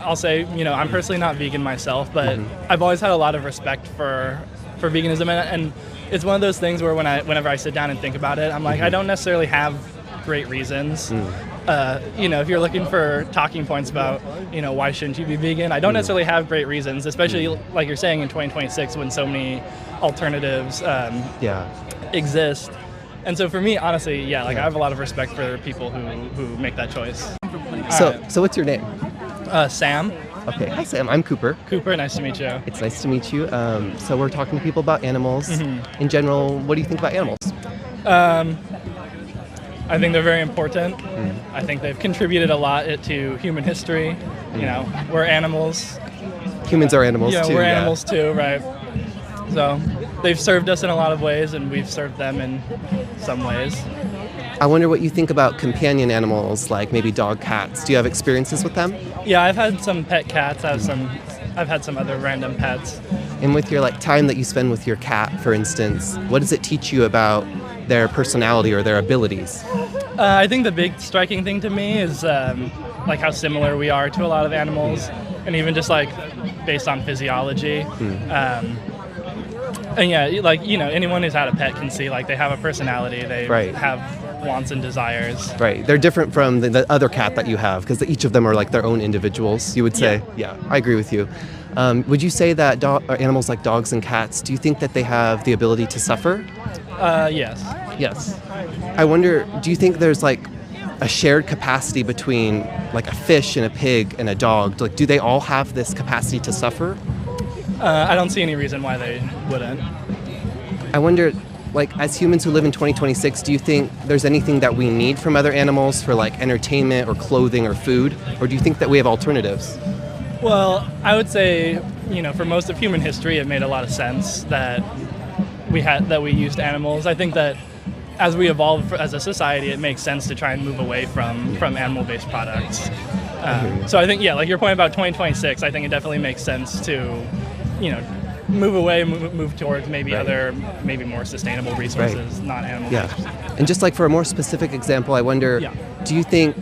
I'll say, I'm personally not vegan myself, but I've always had a lot of respect for veganism, and it's one of those things where whenever I sit down and think about it, I'm like, I don't necessarily have great reasons. If you're looking for talking points about, why shouldn't you be vegan, I don't necessarily have great reasons, especially like you're saying in 2026 when so many alternatives exist. And so for me, honestly, I have a lot of respect for people who make that choice. So what's your name? Sam. Okay, hi Sam, I'm Cooper. Cooper, nice to meet you. It's nice to meet you. So we're talking to people about animals. In general, what do you think about animals? I think they're very important. I think they've contributed a lot to human history. We're animals. Humans are animals too. We're animals too, right? So they've served us in a lot of ways, and we've served them in some ways. I wonder what you think about companion animals, like maybe dog, cats. Do you have experiences with them? Yeah, I've had some pet cats. I've had some other random pets. And with your time that you spend with your cat, for instance, what does it teach you about their personality or their abilities? I think the big striking thing to me is how similar we are to a lot of animals, and even just based on physiology. And anyone who's had a pet can see they have a personality. They have wants and desires. Right. They're different from the other cat that you have because each of them are their own individuals, you would say. Yeah, I agree with you. Would you say that animals like dogs and cats, do you think that they have the ability to suffer? Yes. Yes. I wonder, do you think there's a shared capacity between a fish and a pig and a dog? Do they all have this capacity to suffer? I don't see any reason why they wouldn't. I wonder, as humans who live in 2026, do you think there's anything that we need from other animals for entertainment or clothing or food? Or do you think that we have alternatives? Well, I would say, for most of human history, it made a lot of sense that we used animals. I think that as we evolve as a society, it makes sense to try and move away from animal-based products. So I think, like your point about 2026, I think it definitely makes sense to, move away, move towards maybe maybe more sustainable resources, not animal-based. Yeah. And just for a more specific example, I wonder, do you think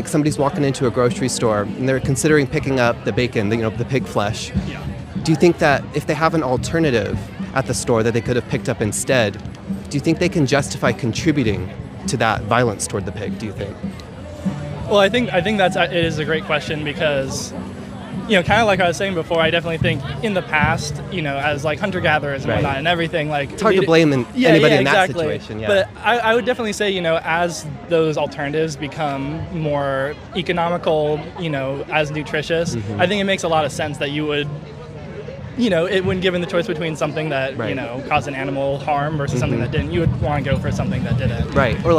somebody's walking into a grocery store and they're considering picking up the bacon, the pig flesh? Yeah. Do you think that if they have an alternative at the store that they could have picked up instead, do you think they can justify contributing to that violence toward the pig, do you think? Well, I think it is a great question because, kind of like I was saying before, I definitely think in the past, as hunter-gatherers and whatnot and everything, it's hard to blame anybody in that situation. Yeah. But I would definitely say, as those alternatives become more economical, as nutritious, I think it makes a lot of sense that you would, when given the choice between something that, caused an animal harm versus something that didn't, you would want to go for something that didn't. Right. Or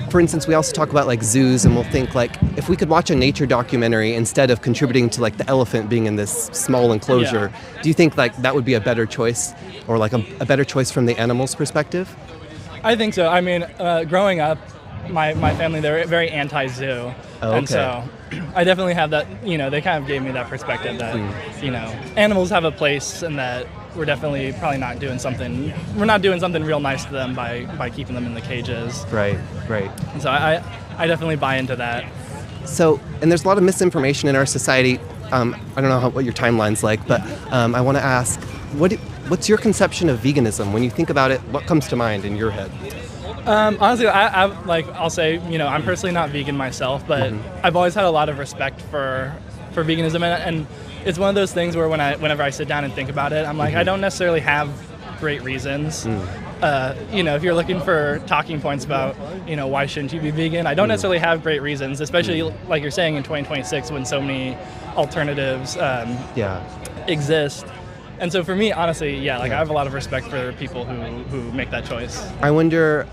for instance, we also talk about zoos, and we'll think if we could watch a nature documentary instead of contributing to the elephant being in this small enclosure, do you think that would be a better choice, or a better choice from the animal's perspective? I think so. I mean, growing up, my family, they're very anti-zoo. Oh, okay. And so I definitely have that, they kind of gave me that perspective that, animals have a place and that we're definitely probably not doing something real nice to them by keeping them in the cages. Right. And so I definitely buy into that. So, and there's a lot of misinformation in our society. I don't know what your timeline's like, but I want to ask, what's your conception of veganism? When you think about it, what comes to mind in your head? Honestly, I'll say, I'm personally not vegan myself, but I've always had a lot of respect for veganism, and it's one of those things where whenever I sit down and think about it, I'm like, I don't necessarily have great reasons. If you're looking for talking points about, why shouldn't you be vegan, I don't necessarily have great reasons, especially like you're saying in 2026 when so many alternatives exist. And so for me, honestly, I have a lot of respect for people who make that choice. I wonder,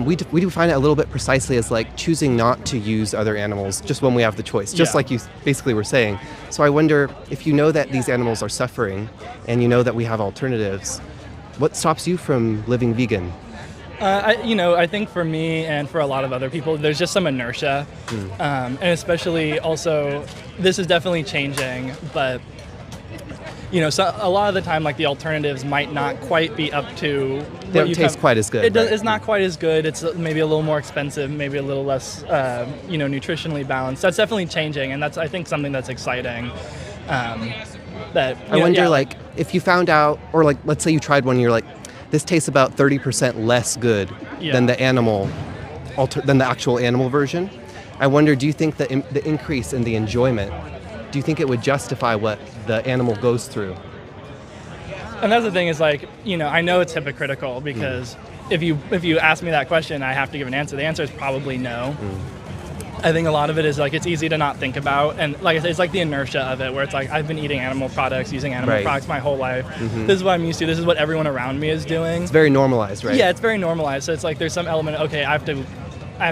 we define it a little bit precisely as choosing not to use other animals just when we have the choice, just like you basically were saying. So I wonder if you know that these animals are suffering and you know that we have alternatives, what stops you from living vegan? I think for me and for a lot of other people, there's just some inertia. And especially also, this is definitely changing, but so a lot of the time, like the alternatives might not quite be up to. They don't taste quite as good. It's not quite as good. It's maybe a little more expensive, maybe a little less, nutritionally balanced. That's definitely changing, and that's, I think, something that's exciting. I wonder, like, if you found out, or like, let's say you tried one, and you're like, this tastes about 30% less good than the than the actual animal version. I wonder, do you think that the increase in the enjoyment, do you think it would justify what the animal goes through? And that's the thing is, like, I know it's hypocritical because if you ask me that question, I have to give an answer. The answer is probably no. I think a lot of it is like it's easy to not think about, and like I said, it's like the inertia of it, where it's like I've been eating animal products, using animal products my whole life. This is what I'm used to. This is what everyone around me is doing. It's very normalized, right? Yeah, it's very normalized. So it's like there's some element. Okay, I have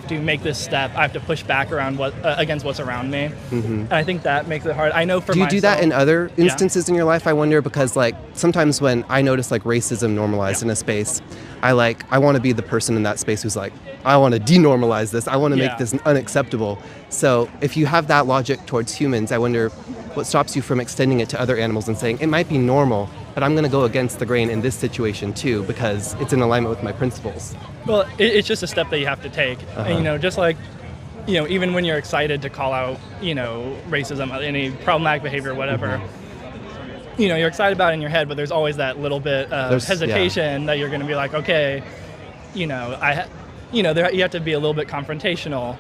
to make this step. I have to push back around against what's around me, and I think that makes it hard. I know for myself. Do you do that in other instances in your life? I wonder, because like sometimes when I notice like racism normalized in a space, I want to be the person in that space who's like, I want to denormalize this. I want to make this unacceptable. So if you have that logic towards humans, I wonder what stops you from extending it to other animals and saying it might be normal, but I'm going to go against the grain in this situation too because it's in alignment with my principles. Well, it's just a step that you have to take. And, just like, even when you're excited to call out, racism, any problematic behavior, whatever, you're excited about it in your head, but there's always that little bit of hesitation that you're going to be like, okay, you have to be a little bit confrontational.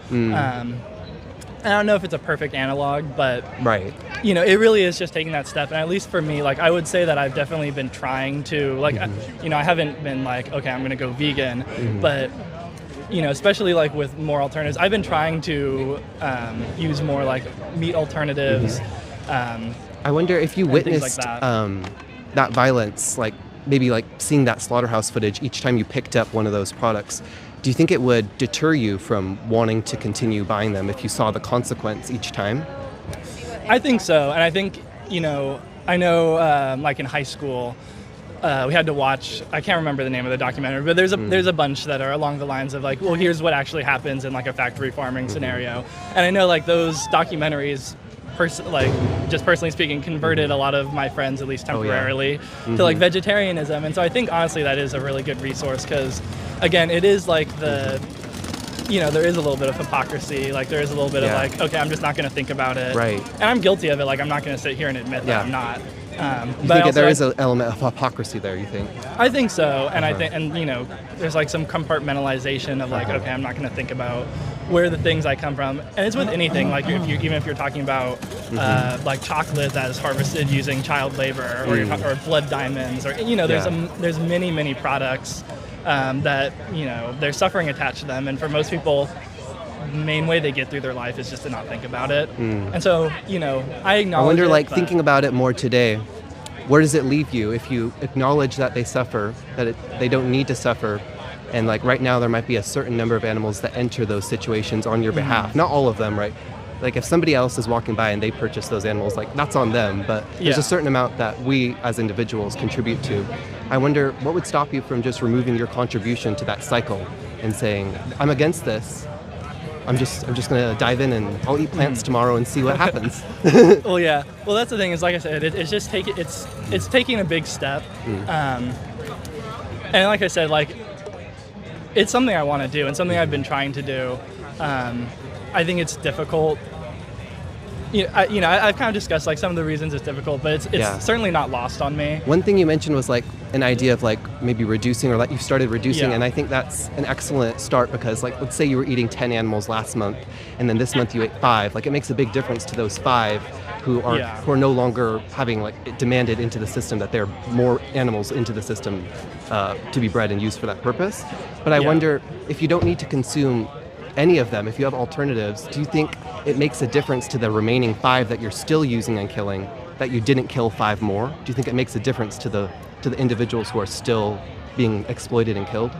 I don't know if it's a perfect analog, but it really is just taking that step. And at least for me, like I would say that I've definitely been trying to, like, I haven't been like, okay, I'm going to go vegan, but especially like with more alternatives, I've been trying to use more like meat alternatives. I wonder if you witnessed that violence, like maybe like seeing that slaughterhouse footage each time you picked up one of those products. Do you think it would deter you from wanting to continue buying them if you saw the consequence each time? I think so. And I think, I know like in high school, we had to watch, I can't remember the name of the documentary, but there's a bunch that are along the lines of like, well, here's what actually happens in like a factory farming scenario. And I know like those documentaries, just personally speaking, converted a lot of my friends, at least temporarily, to like vegetarianism. And so I think honestly that is a really good resource because, again, it is like there is a little bit of hypocrisy. Like there is a little bit of like, okay, I'm just not going to think about it. Right. And I'm guilty of it. Like I'm not going to sit here and admit that I'm not. You think there is an element of hypocrisy there, you think? I think so. And I think, and there's like some compartmentalization of like, okay, I'm not going to think about where the things I come from. And it's with anything, like even if you're talking about like chocolate that is harvested using child labor or blood diamonds or, there's many products that, there's suffering attached to them. And for most people, the main way they get through their life is just to not think about it. And so, I acknowledge I wonder, it, thinking about it more today, where does it leave you if you acknowledge that they suffer, that they don't need to suffer, and like right now there might be a certain number of animals that enter those situations on your behalf. Not all of them, right? Like if somebody else is walking by and they purchase those animals, like that's on them, but there's a certain amount that we as individuals contribute to. I wonder what would stop you from just removing your contribution to that cycle and saying, I'm against this. I'm just going to dive in and I'll eat plants tomorrow and see what happens. Well, yeah. Well, that's the thing is, like I said, it's just it's taking a big step. And like I said, like it's something I want to do and something I've been trying to do. I think it's difficult. I've kind of discussed like some of the reasons it's difficult, but it's certainly not lost on me. One thing you mentioned was like an idea of like maybe reducing, or like you started reducing, and I think that's an excellent start because like let's say you were eating 10 animals last month and then this month you ate 5. Like it makes a big difference to those 5 who are no longer having like it demanded into the system that there are more animals into the system to be bred and used for that purpose. But I wonder if you don't need to consume any of them, if you have alternatives, do you think it makes a difference to the remaining 5 that you're still using and killing, that you didn't kill 5 more? Do you think it makes a difference to the individuals who are still being exploited and killed?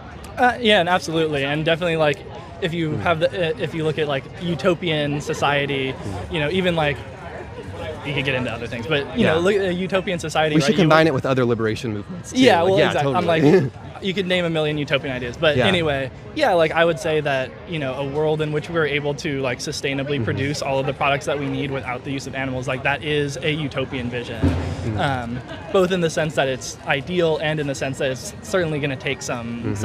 Yeah, and absolutely, and definitely like if you have if you look at like utopian society, even like you could get into other things, but look at a utopian society. We should combine it with other liberation movements too. Yeah, well, exactly. Totally. I'm like, you could name a million utopian ideas, but Yeah. anyway, yeah, like I would say that, you know, a world in which we're able to like sustainably produce all of the products that we need without the use of animals, like that is a utopian vision, both in the sense that it's ideal and in the sense that it's certainly going to take some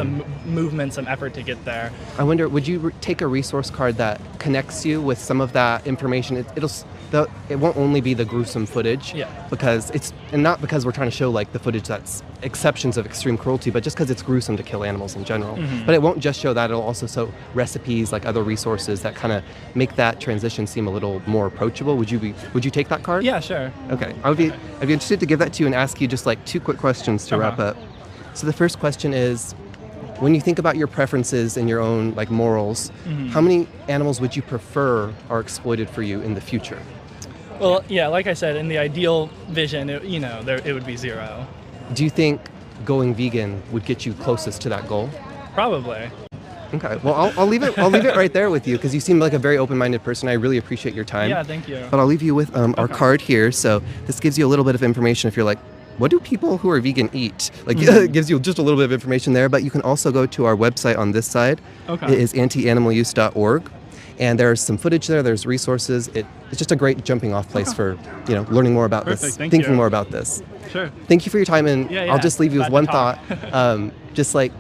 movement, some effort to get there. I wonder, would you take a resource card that connects you with some of that information? It won't only be the gruesome footage, because and not because we're trying to show like the footage that's exceptions of extreme cruelty, but just because it's gruesome to kill animals in general. But it won't just show that; it'll also show recipes, like other resources that kind of make that transition seem a little more approachable. Would you take that card? Yeah, sure. Okay, I'd be interested to give that to you and ask you just like 2 quick questions to wrap up. So the first question is, when you think about your preferences and your own like morals, how many animals would you prefer are exploited for you in the future? Well, yeah, like I said, in the ideal vision, it would be 0. Do you think going vegan would get you closest to that goal? Probably. Okay. Well, I'll leave it right there with you, because you seem like a very open-minded person. I really appreciate your time. Yeah, thank you. But I'll leave you with our card here. So this gives you a little bit of information if you're like, what do people who are vegan eat? Like, it gives you just a little bit of information there. But you can also go to our website on this side. Okay. It is antianimaluse.org. And there's some footage there. There's resources. It's just a great jumping off place for learning more about this, thinking more about this. Sure. Thank you for your time, and I'll just leave you with one thought. Just like,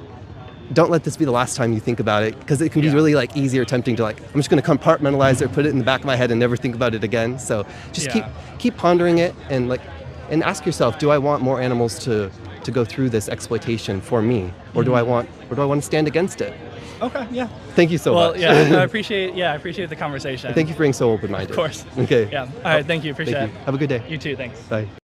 don't let this be the last time you think about it, because it can be really like easy or tempting to like, I'm just going to compartmentalize it, put it in the back of my head, and never think about it again. So just keep pondering it, and ask yourself, do I want more animals to go through this exploitation for me, or do I want to stand against it? Okay, yeah. Thank you so much. Well, yeah, I appreciate the conversanded. Thank you for being so open-minded. Of course. Okay. Yeah. All right, thank you. Appreciate it. Have a good day. You too, thanks. Bye.